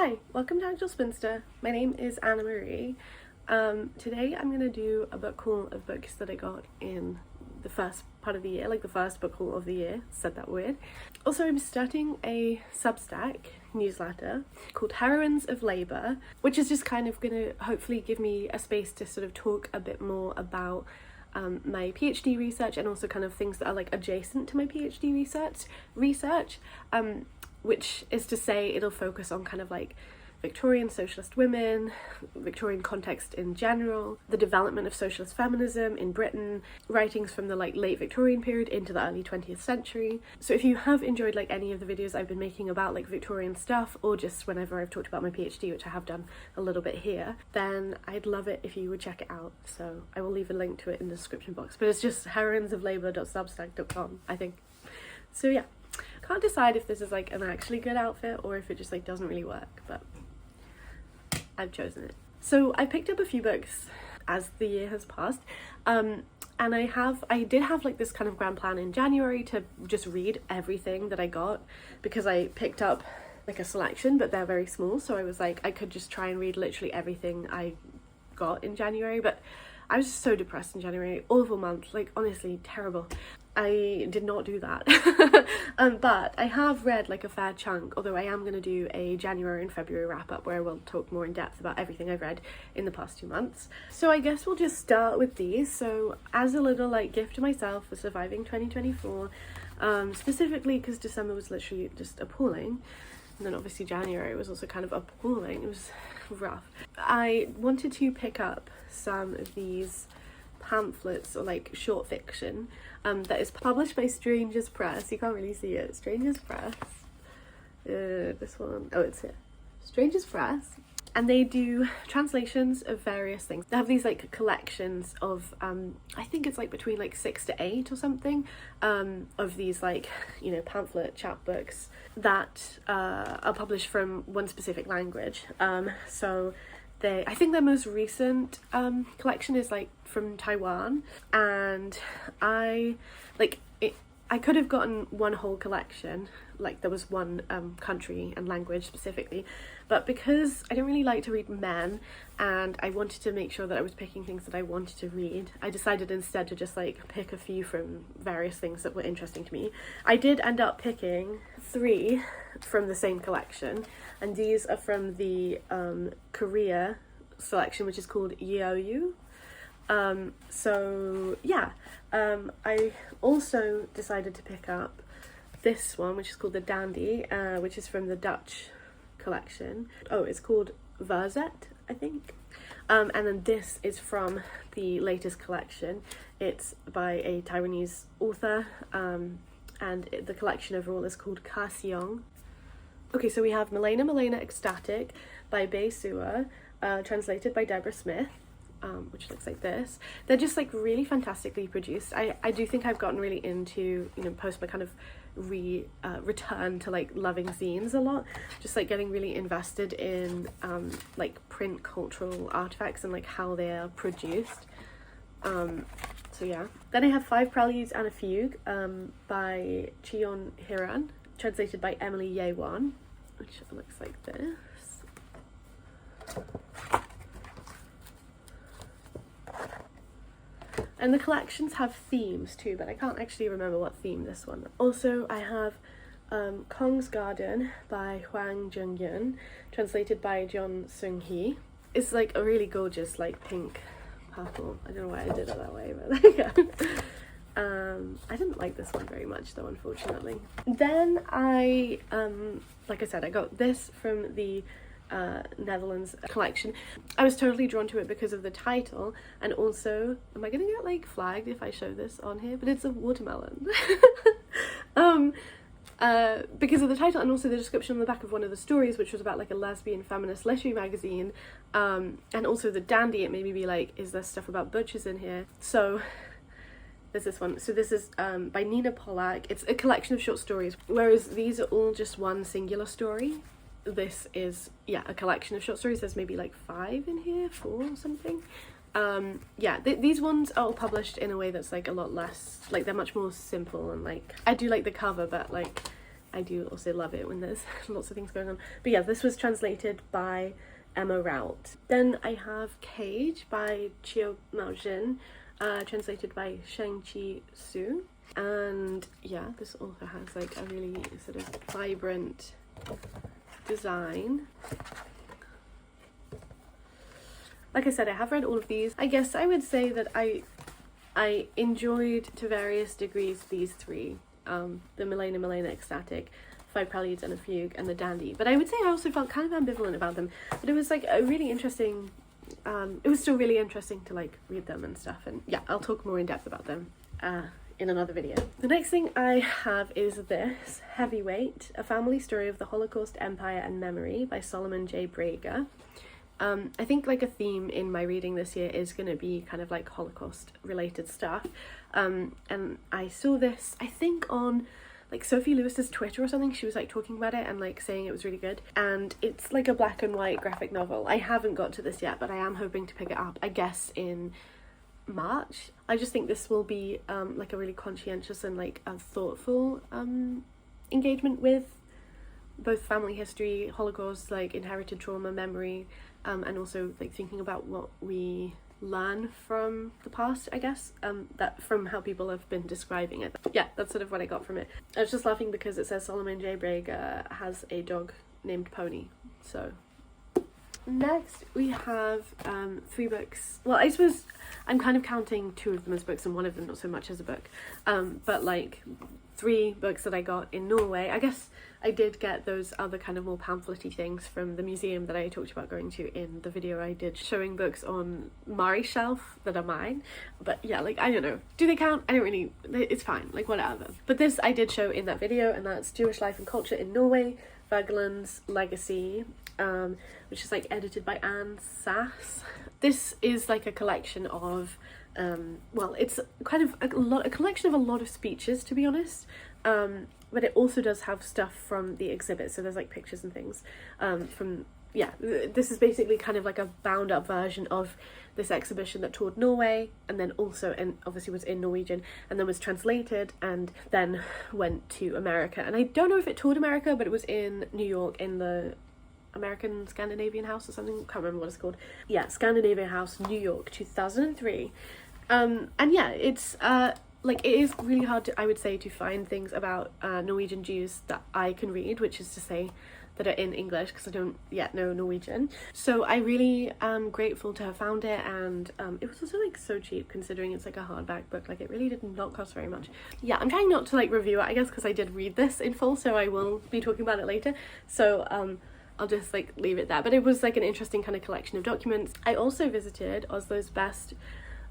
Hi, welcome to Angel Spinster. My name is Anna Marie. Today I'm going to do a book haul of books that I got in the first part of the year, like the first book haul of the year, said that weird. Also, I'm starting a Substack newsletter called Heroines of Labour, which is just kind of going to hopefully give me a space to sort of talk a bit more about my PhD research and also kind of things that are like adjacent to my PhD research, which is to say it'll focus on kind of like Victorian socialist women, Victorian context in general, the development of socialist feminism in Britain, writings from the like late Victorian period into the early 20th century. So if you have enjoyed like any of the videos I've been making about like Victorian stuff, or just whenever I've talked about my PhD, which I have done a little bit here, then I'd love it if you would check it out. So I will leave a link to it in the description box, but it's just heroinesoflabour.substack.com, I think. So yeah, can't decide if this is like an actually good outfit or if it just like doesn't really work, but I've chosen it. So I picked up a few books as the year has passed, and I did have like this kind of grand plan in January to just read everything that I got, because I picked up like a selection, but they're very small, so I was like I could just try and read literally everything I got in January, but I was just so depressed in January, awful month, like honestly terrible. I did not do that. But I have read like a fair chunk, although I am going to do a January and February wrap up where I will talk more in depth about everything I've read in the past 2 months. So I guess we'll just start with these. So as a little like gift to myself for surviving 2024, specifically because December was literally just appalling, and then obviously January was also kind of appalling, it was rough. I wanted to pick up some of these pamphlets or like short fiction that is published by Strangers Press. You can't really see it. Strangers Press. This one. Oh, it's here. Strangers Press. And they do translations of various things. They have these like collections of I think it's like between like 6 to 8 or something of these like, you know, pamphlet chapbooks that are published from one specific language. So I think their most recent collection is like from Taiwan, and I could have gotten one whole collection, like there was one country and language specifically, but because I don't really like to read men and I wanted to make sure that I was picking things that I wanted to read, I decided instead to just like pick a few from various things that were interesting to me. I did end up picking 3 from the same collection, and these are from the Korea selection, which is called Yeoyu. So yeah, I also decided to pick up this one, which is called the Dandy, which is from the Dutch collection. Oh, it's called Verzet, I think. And then this is from the latest collection. It's by a Taiwanese author, and the collection overall is called Ka Seong. Okay, so we have Milena Ecstatic by Bei Suwa, translated by Deborah Smith, which looks like this. They're just like really fantastically produced. I do think I've gotten really into, you know, post my kind of return to like loving zines a lot, just like getting really invested in like print cultural artifacts and like how they are produced. So yeah. Then I have 5 Preludes and a Fugue by Cheon Hiran, translated by Emily Ye-won, which looks like this. And the collections have themes too, but I can't actually remember what theme this one. Also, I have Kong's Garden by Hwang Jung-yun, translated by John Seung-hee. It's like a really gorgeous like pink purple. I don't know why I did it that way, but there you go. I didn't like this one very much though, unfortunately. Then I, like I said, I got this from the Netherlands collection. I was totally drawn to it because of the title, and also, am I gonna get like flagged if I show this on here? But it's a watermelon. Because of the title and also the description on the back of one of the stories, which was about like a lesbian feminist literary magazine, and also the Dandy, it made me be like, is there stuff about butchers in here? So there's this one. So this is by Nina Pollack. It's a collection of short stories, whereas these are all just one singular story. This is, yeah, a collection of short stories. There's maybe like 5 in here, 4 or something. Yeah, these ones are all published in a way that's like a lot less, like they're much more simple, and like I do like the cover, but like I do also love it when there's lots of things going on. But yeah, this was translated by Emma Rout. Then I have Cage by Chiao Mao-jin, translated by Shang-Chi Su. And yeah, this also has like a really sort of vibrant design. Like I said, I have read all of these. I guess I would say that I enjoyed to various degrees these three, the Milena Ecstatic, 5 Preludes and a Fugue, and the Dandy. But I would say I also felt kind of ambivalent about them. But it was like a really interesting, it was still really interesting to like read them and stuff. And yeah, I'll talk more in depth about them in another video. The next thing I have is this, Heavyweight, A Family Story of the Holocaust, Empire and Memory by Solomon J. Brager. I think like a theme in my reading this year is going to be kind of like Holocaust related stuff. And I saw this, I think on like Sophie Lewis's Twitter or something. She was like talking about it and like saying it was really good. And it's like a black and white graphic novel. I haven't got to this yet, but I am hoping to pick it up, I guess, in March. I just think this will be like a really conscientious and like a thoughtful engagement with both family history, Holocaust, like inherited trauma, memory, and also like thinking about what we learn from the past, I guess, that from how people have been describing it. Yeah, that's sort of what I got from it. I was just laughing because it says Solomon J. Brager has a dog named Pony. So next we have 3 books. Well, I suppose I'm kind of counting 2 of them as books and one of them not so much as a book, but like 3 books that I got in Norway. I guess I did get those other kind of more pamphlet-y things from the museum that I talked about going to in the video I did showing books on Mari shelf that are mine. But yeah, like, I don't know, do they count? I don't really, it's fine, like whatever. But this I did show in that video, and that's Jewish Life and Culture in Norway, Wergeland's Legacy, which is like edited by Anne Sass. This is like a collection of well, it's kind of a collection of a lot of speeches, to be honest, but it also does have stuff from the exhibit, so there's like pictures and things from, yeah, this is basically kind of like a bound up version of this exhibition that toured Norway, and then also, and obviously was in Norwegian, and then was translated, and then went to America. And I don't know if it toured America, but it was in New York in the American Scandinavian House or something, can't remember what it's called. Yeah, Scandinavian House, New York, 2003. And yeah, it's like, it is really hard to, I would say, to find things about Norwegian Jews that I can read, which is to say that are in English, because I don't yet know Norwegian. So I really am grateful to have found it, and it was also like so cheap considering it's like a hardback book. Like, it really did not cost very much. Yeah, I'm trying not to like review it, I guess, because I did read this in full, so I will be talking about it later. So I'll just like leave it there. But it was like an interesting kind of collection of documents. I also visited Oslo's best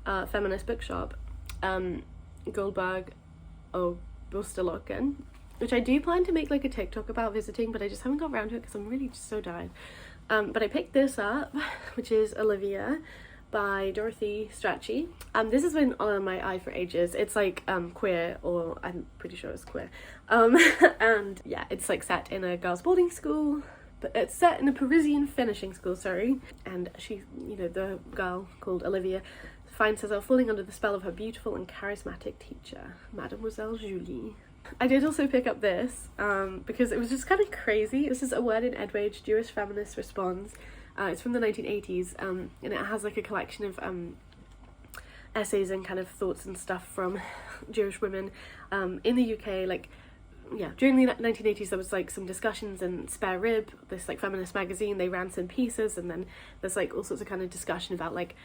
feminist bookshop, Goldberg og Bosterlokken, which I do plan to make like a TikTok about visiting, but I just haven't got around to it because I'm really just so tired. But I picked this up, which is Olivia by Dorothy Strachey. This has been on my eye for ages. It's like queer, or I'm pretty sure it's queer. And yeah, it's like set in a girls' boarding school, but it's set in a Parisian finishing school, sorry. And she, you know, the girl called Olivia finds herself falling under the spell of her beautiful and charismatic teacher, Mademoiselle Julie. I did also pick up this because it was just kind of crazy. This is A Word in Edwage, Jewish Feminist Response. It's from the 1980s, and it has like a collection of essays and kind of thoughts and stuff from Jewish women in the UK. Like, yeah, during the 1980s there was like some discussions in Spare Rib, this like feminist magazine. They ran some pieces, and then there's like all sorts of kind of discussion about like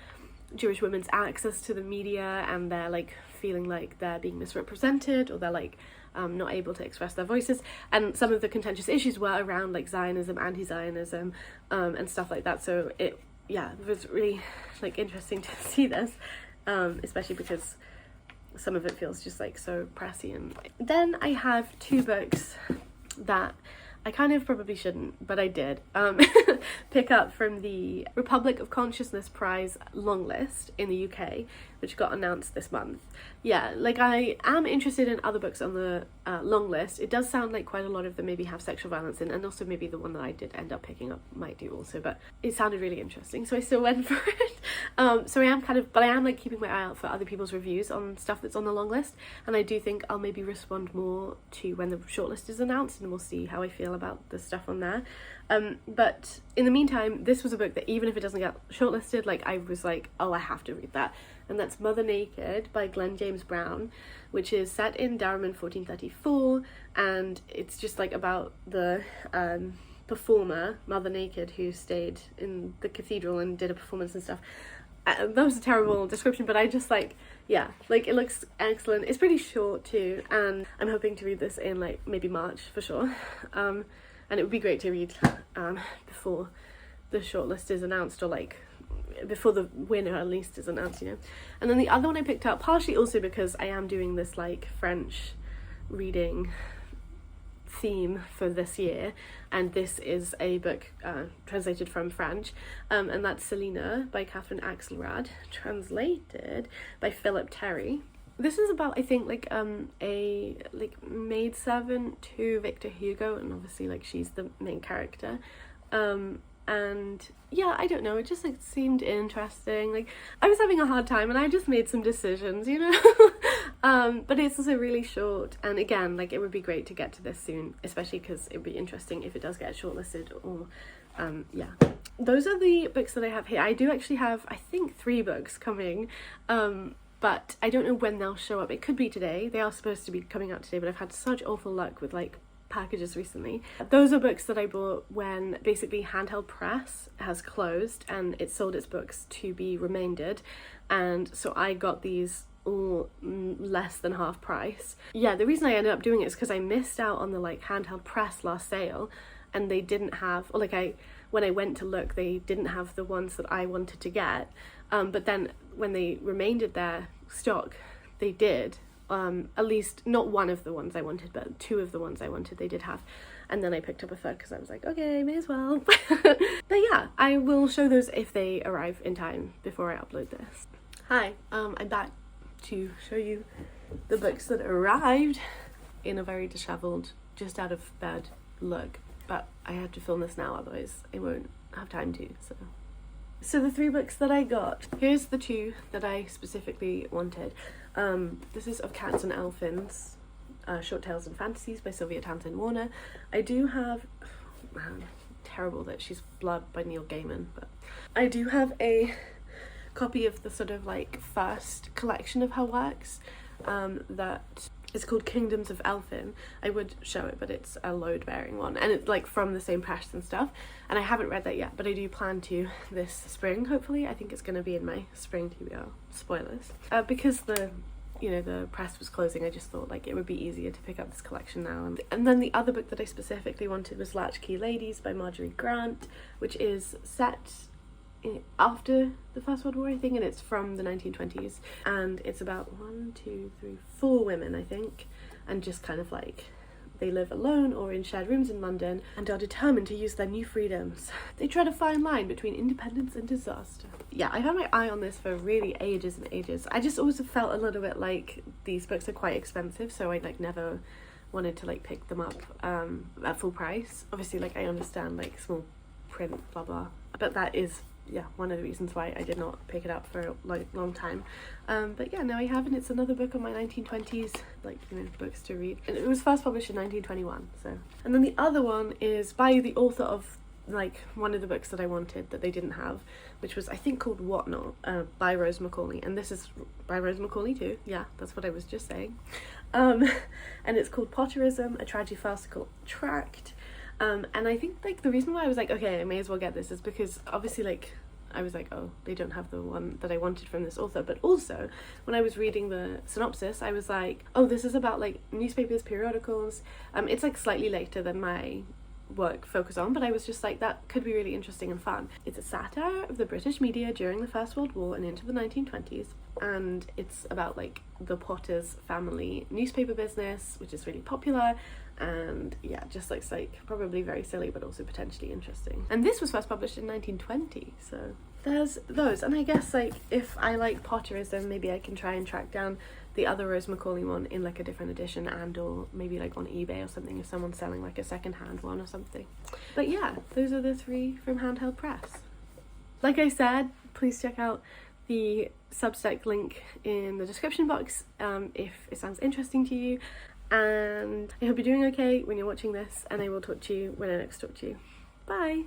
Jewish women's access to the media, and they're like feeling like they're being misrepresented, or they're like not able to express their voices. And some of the contentious issues were around like Zionism, anti-Zionism, and stuff like that. So it was really like interesting to see this, especially because some of it feels just like so prescient. Then I have 2 books that I kind of probably shouldn't, but I did pick up from the Republic of Consciousness Prize longlist in the UK, which got announced this month. Yeah, like I am interested in other books on the long list, it does sound like quite a lot of them maybe have sexual violence in, and also maybe the one that I did end up picking up might do also, but it sounded really interesting, so I still went for it. So I am like keeping my eye out for other people's reviews on stuff that's on the long list, and I do think I'll maybe respond more to when the shortlist is announced, and we'll see how I feel about the stuff on there. But in the meantime, this was a book that even if it doesn't get shortlisted, like I was like, oh, I have to read that, and that's Mother Naked by Glenn James Brown, which is set in Durham in 1434, and it's just like about the performer Mother Naked who stayed in the cathedral and did a performance and stuff. That was a terrible description, but I just like, yeah, like it looks excellent. It's pretty short too, and I'm hoping to read this in like maybe March for sure. And it would be great to read before the shortlist is announced, or like before the winner at least is announced, you know. And then the other one I picked up, partially also because I am doing this like French reading theme for this year, and this is a book translated from French, and that's Selina by Catherine Axelrad, translated by Philip Terry. This is about, I think, like a like maidservant to Victor Hugo, and obviously like she's the main character. And yeah, I don't know, it just like seemed interesting. Like I was having a hard time and I just made some decisions, you know. But it's also really short, and again, like it would be great to get to this soon, especially because it would be interesting if it does get shortlisted. Or yeah, those are the books that I have here. I do actually have, I think, 3 books coming, but I don't know when they'll show up. It could be today. They are supposed to be coming out today, but I've had such awful luck with like packages recently. Those are books that I bought when basically Handheld Press has closed and it sold its books to be remaindered, and so I got these all less than half price. Yeah, the reason I ended up doing it is because I missed out on the like Handheld Press last sale, and they didn't have, or like when I went to look, they didn't have the ones that I wanted to get, but then when they remaindered their stock, they did. At least not one of the ones I wanted, but 2 of the ones I wanted they did have, and then I picked up a third because I was like, okay, may as well. But yeah, I will show those if they arrive in time before I upload this. Hi, I'm back to show you the books that arrived in a very disheveled, just out of bed look, but I have to film this now, otherwise I won't have time to. So the 3 books that I got, here's the 2 that I specifically wanted. This is Of Cats and Elfins, Short Tales and Fantasies by Sylvia Townsend Warner. I do have, oh man, terrible that she's Blood by Neil Gaiman, but I do have a copy of the sort of like first collection of her works, that is called Kingdoms of Elfin. I would show it, but it's a load-bearing one, and it's like from the same press and stuff, and I haven't read that yet, but I do plan to this spring, hopefully. I think it's going to be in my spring TBR. Spoilers. Because the press was closing, I just thought like it would be easier to pick up this collection now. And then the other book that I specifically wanted was Latchkey Ladies by Marjorie Grant, which is set after the First World War, I think, and it's from the 1920s, and it's about 4 women, I think, and just kind of like they live alone or in shared rooms in London and are determined to use their new freedoms. They tread a fine line between independence and disaster. Yeah, I've had my eye on this for really ages and ages. I just always felt a little bit like these books are quite expensive, so I like never wanted to like pick them up at full price. Obviously, like I understand like small print, blah blah, but that is one of the reasons why I did not pick it up for a long time. But yeah, now I have, and it's another book on my 1920s books to read. And it was first published in 1921. So, and then the other one is by the author of like one of the books that I wanted that they didn't have, which was I think called Whatnot, by Rose Macaulay, and this is by Rose Macaulay too. Yeah, that's what I was just saying. And it's called Potterism, a Tragifarcical Tract. And I think like the reason why I was like, okay, I may as well get this is because obviously like I was like, oh, they don't have the one that I wanted from this author, but also when I was reading the synopsis I was like, oh, this is about like newspapers, periodicals. It's like slightly later than my work focus on, but I was just like, that could be really interesting and fun. It's a satire of the British media during the First World War and into the 1920s, and it's about like the Potters family newspaper business, which is really popular, and yeah, just looks like probably very silly but also potentially interesting. And this was first published in 1920, so there's those. And I guess like if I like Potterism, maybe I can try and track down the other Rose Macaulay one in like a different edition, and or maybe like on eBay or something if someone's selling like a second-hand one or something. But yeah, those are the 3 from Handheld Press. Like I said, please check out the Substack link in the description box if it sounds interesting to you, and I hope you're doing okay when you're watching this, and I will talk to you when I next talk to you. Bye!